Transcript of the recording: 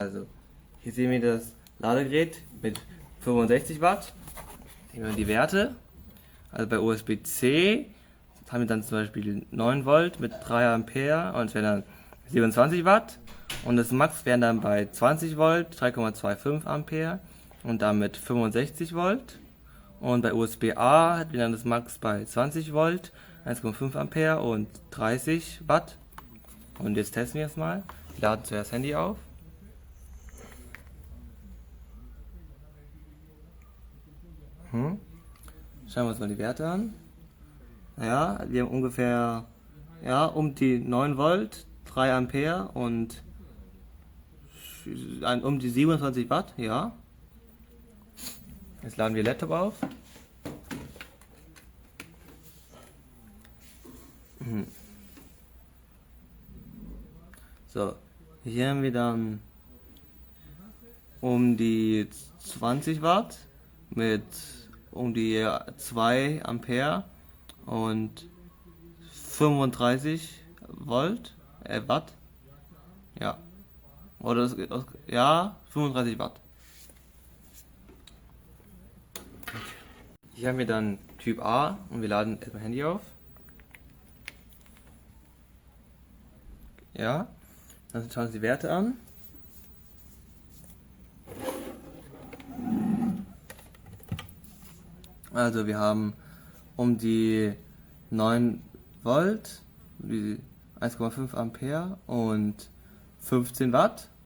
Also, hier sehen wir das Ladegerät mit 65 Watt. Hier haben wir die Werte. Also bei USB-C haben wir dann zum Beispiel 9 Volt mit 3 Ampere und es wären dann 27 Watt. Und das Max wären dann bei 20 Volt 3,25 Ampere und damit 65 Volt. Und bei USB-A hätten wir dann das Max bei 20 Volt 1,5 Ampere und 30 Watt. Und jetzt testen wir es mal. Wir laden zuerst das Handy auf. Schauen wir uns mal die Werte an. Naja, wir haben ungefähr um die 9 Volt, 3 Ampere und um die 27 Watt, ja. Jetzt laden wir Laptop auf. So, hier haben wir dann um die 20 Watt mit um die 2 Ampere und 35 Watt. Ja. Oder ja, 35 Watt. Hier haben wir dann Typ A und wir laden erstmal Handy auf. Ja. Dann schauen wir uns die Werte an. Also wir haben um die 9 Volt, die 1,5 Ampere und 15 Watt.